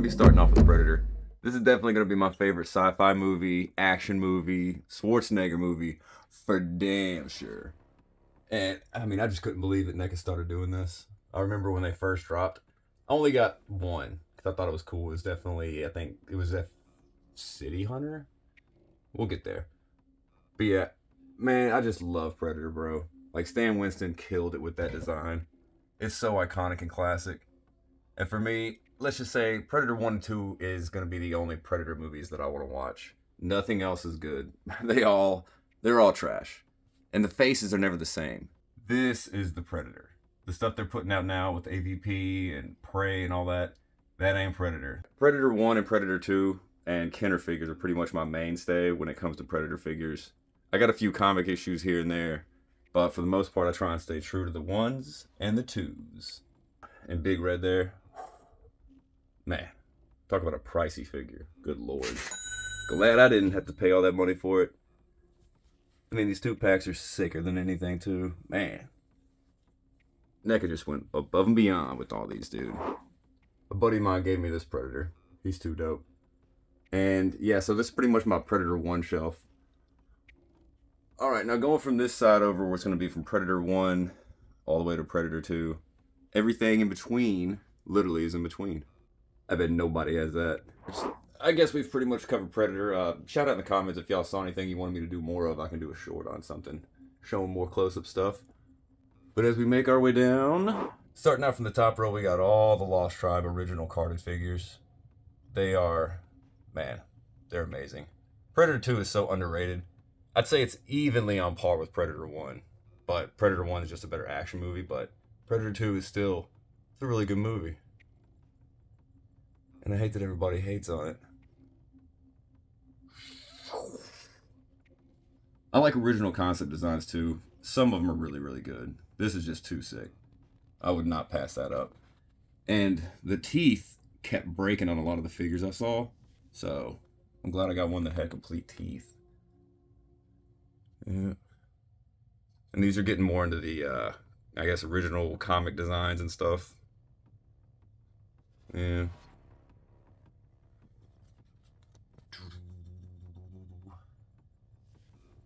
be starting off with Predator. This is definitely going to be my favorite sci-fi movie, action movie, Schwarzenegger movie, for damn sure. And, I mean, I just couldn't believe that NECA started doing this. I remember when they first dropped, I only got one, because I thought it was cool. It was definitely, I think, it was a City Hunter? We'll get there. But yeah, man, I just love Predator, bro. Like, Stan Winston killed it with that design. It's so iconic and classic. And for me, let's just say Predator 1 and 2 is going to be the only Predator movies that I want to watch. Nothing else is good. They're all trash. And the faces are never the same. This is the Predator. The stuff they're putting out now with AVP and Prey and all that, that ain't Predator. Predator 1 and Predator 2 and Kenner figures are pretty much my mainstay when it comes to Predator figures. I got a few comic issues here and there, but for the most part I try and stay true to the 1s and the 2s. And Big Red there, man, talk about a pricey figure. Good lord. Glad I didn't have to pay all that money for it. I mean, these 2-packs are sicker than anything too. Man. NECA just went above and beyond with all these, dude. A buddy of mine gave me this Predator. He's too dope. And yeah, so this is pretty much my Predator 1 shelf. Alright, now going from this side over, what's going to be from Predator 1 all the way to Predator 2. Everything in between, literally, is in between. I bet nobody has that. I guess we've pretty much covered Predator. Shout out in the comments if y'all saw anything you wanted me to do more of. I can do a short on something, showing more close-up stuff. But as we make our way down, starting out from the top row, we got all the Lost Tribe original carded figures. They are, man, they're amazing. Predator 2 is so underrated. I'd say it's evenly on par with Predator 1. But Predator 1 is just a better action movie, but Predator 2 is still, it's a really good movie. And I hate that everybody hates on it. I like original concept designs too. Some of them are really, really good. This is just too sick. I would not pass that up. And the teeth kept breaking on a lot of the figures I saw. So I'm glad I got one that had complete teeth. Yeah. And these are getting more into the, I guess, original comic designs and stuff. Yeah.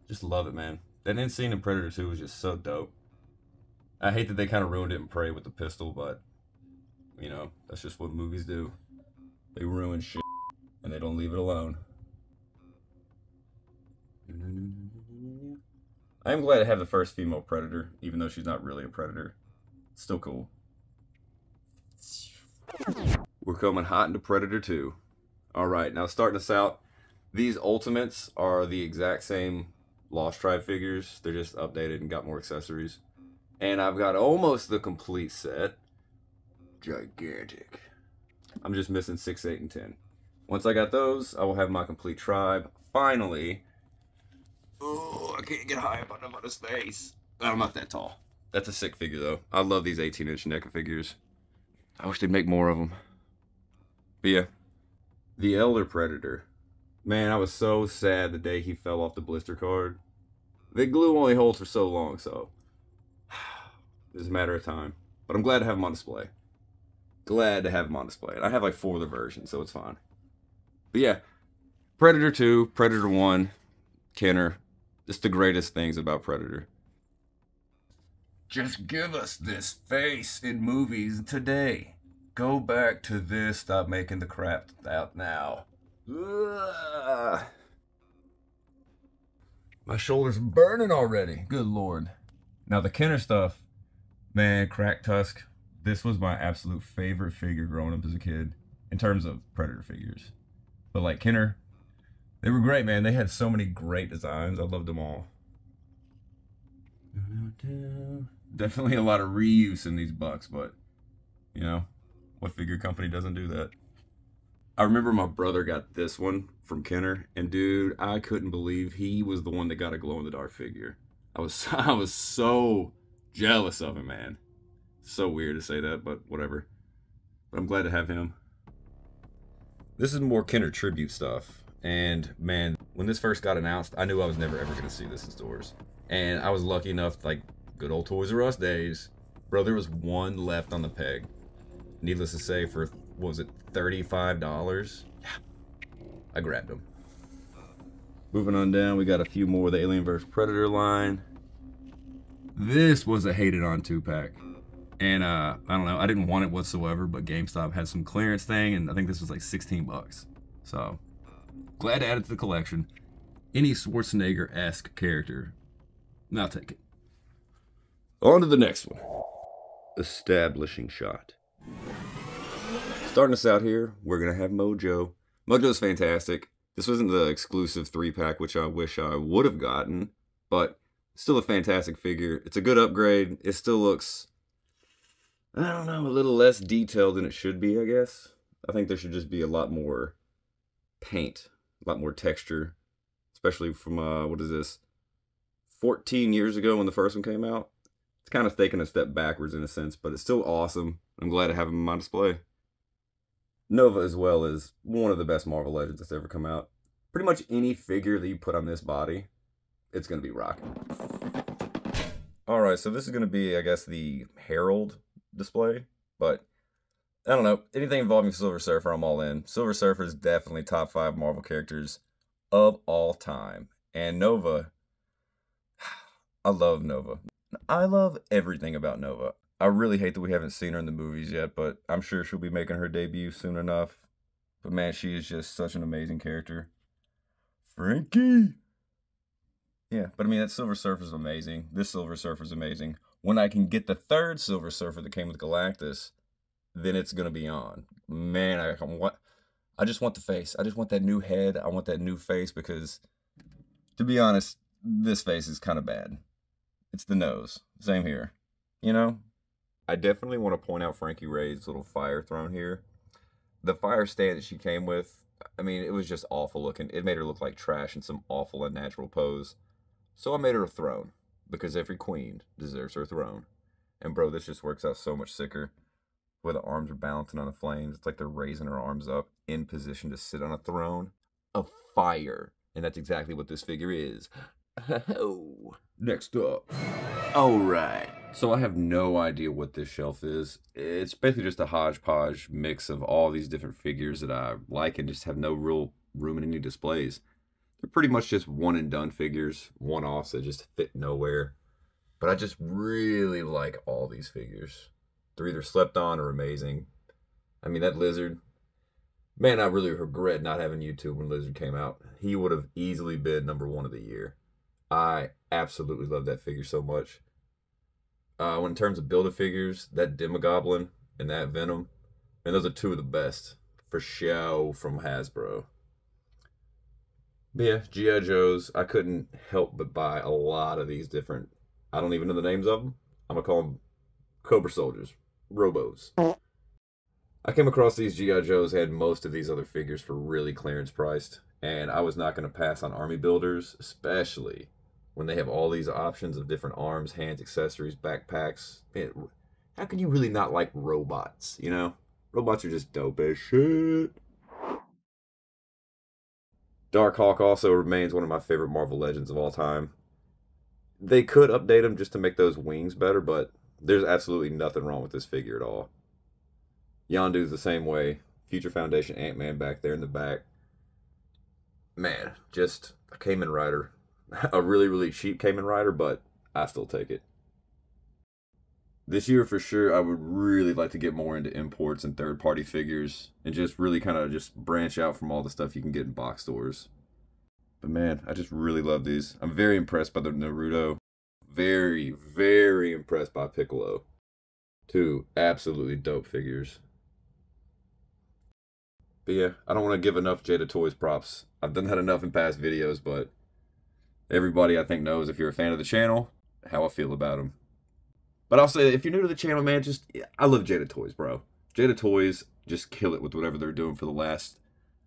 Just love it, man. That end scene in Predator 2 was just so dope. I hate that they kind of ruined it in Prey with the pistol, but, you know, that's just what movies do. They ruin shit, and they don't leave it alone. I am glad to have the first female Predator, even though she's not really a Predator. It's still cool. We're coming hot into Predator 2. Alright, now starting us out, these Ultimates are the exact same Lost Tribe figures. They're just updated and got more accessories. And I've got almost the complete set. Gigantic. I'm just missing 6, 8, and 10. Once I got those, I will have my complete tribe. Finally. Oh, I can't get high up on his face. I'm not that tall. That's a sick figure, though. I love these 18-inch NECA figures. I wish they'd make more of them. But yeah. The Elder Predator. Man, I was so sad the day he fell off the blister card. The glue only holds for so long, so it's a matter of time. But I'm glad to have him on display. Glad to have him on display. And I have like 4 of the versions, so it's fine. But yeah, Predator 2, Predator 1, Kenner. Just the greatest things about Predator. Just give us this face in movies today. Go back to this. Stop making the crap out now. Ugh. My shoulder's burning already. Good lord. Now the Kenner stuff, man, Crack Tusk. This was my absolute favorite figure growing up as a kid in terms of Predator figures. But like Kenner, they were great, man. They had so many great designs. I loved them all. Definitely a lot of reuse in these bucks, but you know, what figure company doesn't do that? I remember my brother got this one from Kenner, and dude, I couldn't believe he was the one that got a glow-in-the-dark figure. I was so jealous of him, man. So weird to say that, but whatever. But I'm glad to have him. This is more Kenner tribute stuff, and man, when this first got announced, I knew I was never ever going to see this in stores. And I was lucky enough, like good old Toys R Us days, bro, there was one left on the peg. Needless to say, for what was it, $35? Yeah, I grabbed them. Moving on down, we got a few more of the Alien vs. Predator line. This was a hated on 2-pack. And I don't know, I didn't want it whatsoever, but GameStop had some clearance thing, and I think this was like 16 bucks. So, glad to add it to the collection. Any Schwarzenegger-esque character, I'll take it. On to the next one. Establishing shot. Starting us out here, we're going to have Mojo. Mojo's fantastic. This wasn't the exclusive 3-pack, which I wish I would have gotten, but still a fantastic figure. It's a good upgrade. It still looks, I don't know, a little less detailed than it should be, I guess. I think there should just be a lot more paint, a lot more texture, especially from, what is this, 14 years ago when the first one came out. It's kind of taking a step backwards in a sense, but it's still awesome. I'm glad to have him on my display. Nova as well is one of the best Marvel Legends that's ever come out. Pretty much any figure that you put on this body, it's going to be rocking. Alright, so this is going to be, I guess, the Herald display, but I don't know. Anything involving Silver Surfer, I'm all in. Silver Surfer is definitely top 5 Marvel characters of all time. And Nova, I love Nova. I love everything about Nova. I really hate that we haven't seen her in the movies yet, but I'm sure she'll be making her debut soon enough. But man, she is just such an amazing character. Frankie! Yeah, but I mean, that Silver Surfer is amazing. This Silver Surfer is amazing. When I can get the 3rd Silver Surfer that came with Galactus, then it's going to be on. Man, I just want the face. I just want that new head. I want that new face because, to be honest, this face is kind of bad. It's the nose. Same here. You know? I definitely want to point out Frankie Ray's little fire throne here. The fire stand that she came with, I mean, it was just awful looking. It made her look like trash in some awful unnatural pose. So I made her a throne, because every queen deserves her throne. And bro, this just works out so much sicker. Where the arms are balancing on the flames. It's like they're raising her arms up in position to sit on a throne of fire. And that's exactly what this figure is. Next up. Alright. So I have no idea what this shelf is. It's basically just a hodgepodge mix of all these different figures that I like and just have no real room in any displays. They're pretty much just one and done figures, one-offs that just fit nowhere. But I just really like all these figures. They're either slept on or amazing. I mean, that Lizard, man, I really regret not having YouTube when Lizard came out. He would have easily been #1 of the year. I absolutely love that figure so much. In terms of Build-A-Figures, that Demogoblin and that Venom, and those are 2 of the best, for show, from Hasbro. But yeah, G.I. Joes, I couldn't help but buy a lot of these different, I don't even know the names of them. I'm going to call them Cobra Soldiers, Robos. I came across these G.I. Joes, had most of these other figures for really clearance priced, and I was not going to pass on Army Builders, especially when they have all these options of different arms, hands, accessories, backpacks. Man, how can you really not like robots, you know? Robots are just dope as shit. Darkhawk also remains one of my favorite Marvel Legends of all time. They could update him just to make those wings better, but there's absolutely nothing wrong with this figure at all. Yondu's the same way. Future Foundation Ant-Man back there in the back. Man, just a Kamen Rider. A really, really cheap Kamen Rider, but I still take it. This year, for sure, I would really like to get more into imports and third-party figures and just really kind of just branch out from all the stuff you can get in box stores. But man, I just really love these. I'm very impressed by the Naruto. Very, very impressed by Piccolo. 2 absolutely dope figures. But yeah, I don't want to give enough Jada Toys props. I've done that enough in past videos, but everybody I think knows, if you're a fan of the channel, how I feel about them. But I'll say, if you're new to the channel, man, I love Jada Toys, bro. Jada Toys just kill it with whatever they're doing for the last,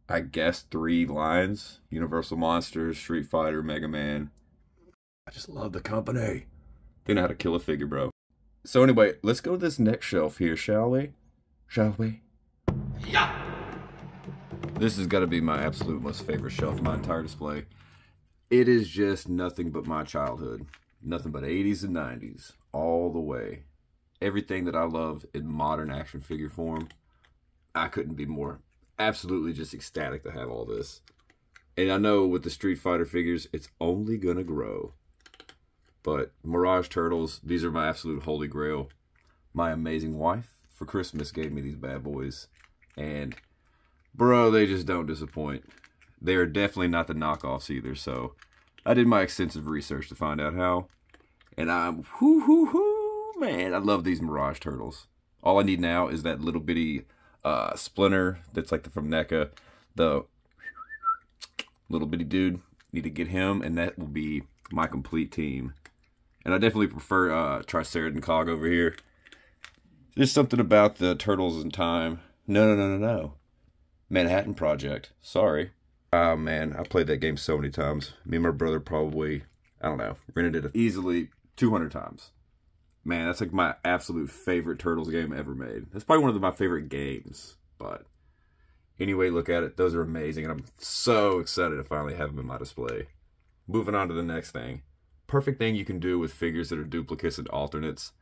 I guess, 3 lines. Universal Monsters, Street Fighter, Mega Man. I just love the company. They know how to kill a figure, bro. So anyway, let's go to this next shelf here, shall we? Shall we? Yeah! This has got to be my absolute most favorite shelf in my entire display. It is just nothing but my childhood. Nothing but 80s and 90s. All the way. Everything that I love in modern action figure form. I couldn't be more absolutely just ecstatic to have all this. And I know with the Street Fighter figures, it's only gonna grow. But Mirage Turtles, these are my absolute holy grail. My amazing wife for Christmas gave me these bad boys. And, bro, they just don't disappoint. They are definitely not the knockoffs either, so I did my extensive research to find out how. And I'm, man, I love these Mirage Turtles. All I need now is that little bitty Splinter that's like from NECA. The little bitty dude. Need to get him, and that will be my complete team. And I definitely prefer Triceratops over here. There's something about the Turtles in Time. No. Manhattan Project. Sorry. Oh, man. I played that game so many times. Me and my brother probably, I don't know, rented it easily 200 times. Man, that's like my absolute favorite Turtles game ever made. That's probably one of my favorite games. But anyway, look at it. Those are amazing. And I'm so excited to finally have them in my display. Moving on to the next thing. Perfect thing you can do with figures that are duplicates and alternates.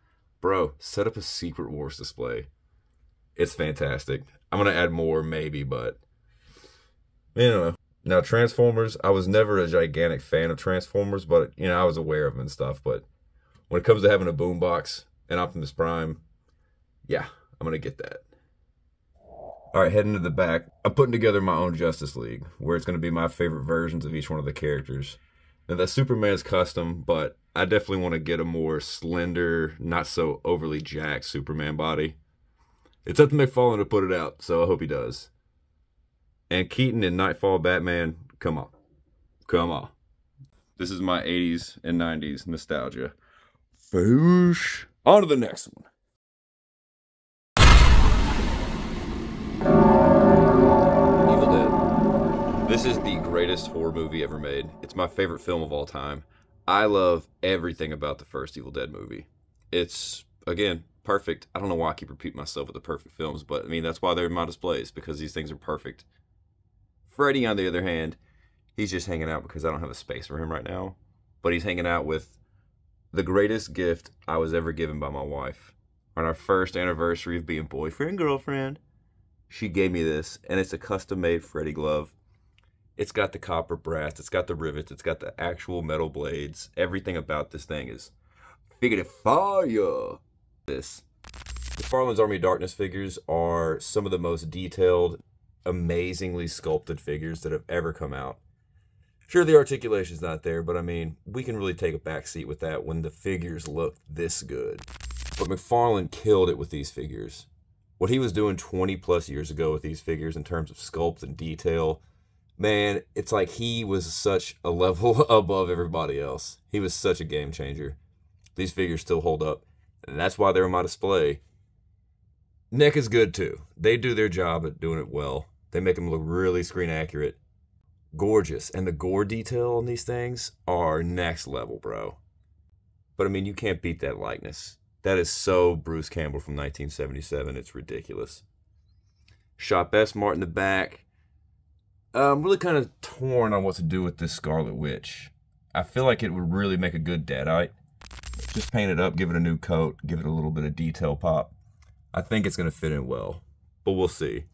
Bro, set up a Secret Wars display. It's fantastic. I'm going to add more maybe, but I don't know. Now, Transformers, I was never a gigantic fan of Transformers, but, you know, I was aware of them and stuff. But when it comes to having a boombox and Optimus Prime, yeah, I'm going to get that. All right, heading to the back, I'm putting together my own Justice League, where it's going to be my favorite versions of each one of the characters. Now, that Superman's custom, but I definitely want to get a more slender, not so overly jacked Superman body. It's up to McFarlane to put it out, so I hope he does. And Keaton in Nightfall Batman, come on. Come on. This is my 80s and 90s nostalgia. Foosh. On to the next one. Evil Dead. This is the greatest horror movie ever made. It's my favorite film of all time. I love everything about the first Evil Dead movie. It's, again, perfect. I don't know why I keep repeating myself with the perfect films, but I mean, that's why they're in my displays, because these things are perfect. Freddy, on the other hand, he's just hanging out because I don't have a space for him right now. But he's hanging out with the greatest gift I was ever given by my wife. On our first anniversary of being boyfriend and girlfriend, she gave me this, and it's a custom-made Freddy glove. It's got the copper brass, it's got the rivets, it's got the actual metal blades. Everything about this thing is figure fire. This. McFarlane's Army of Darkness figures are some of the most detailed, amazingly sculpted figures that have ever come out. Sure, the articulation's not there, but I mean, we can really take a back seat with that when the figures look this good. But McFarlane killed it with these figures. What he was doing 20 plus years ago with these figures in terms of sculpt and detail, man, it's like he was such a level above everybody else. He was such a game changer. These figures still hold up, and that's why they're on my display. NECA is good too. They do their job at doing it well. They make them look really screen accurate. Gorgeous. And the gore detail on these things are next level, bro. But I mean, you can't beat that likeness. That is so Bruce Campbell from 1977. It's ridiculous. Shot Best Mart in the back. I'm really kind of torn on what to do with this Scarlet Witch. I feel like it would really make a good Deadite. Just paint it up, give it a new coat, give it a little bit of detail pop. I think it's going to fit in well, but we'll see.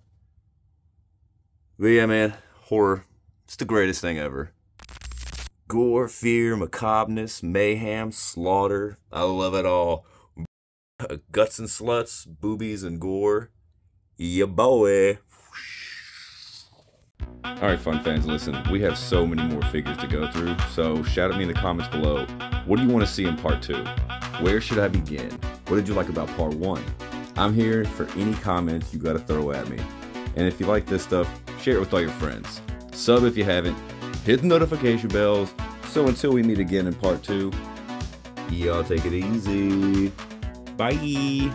But yeah, man, horror, it's the greatest thing ever. Gore, fear, macabreness, mayhem, slaughter, I love it all. Guts and sluts, boobies and gore. Yeah, boy. Alright, fun fans, listen, we have so many more figures to go through, so shout at me in the comments below. What do you want to see in part 2? Where should I begin? What did you like about part 1? I'm here for any comments you gotta throw at me. And if you like this stuff, share it with all your friends. Sub if you haven't, hit the notification bells. So until we meet again in part 2, y'all take it easy. Bye.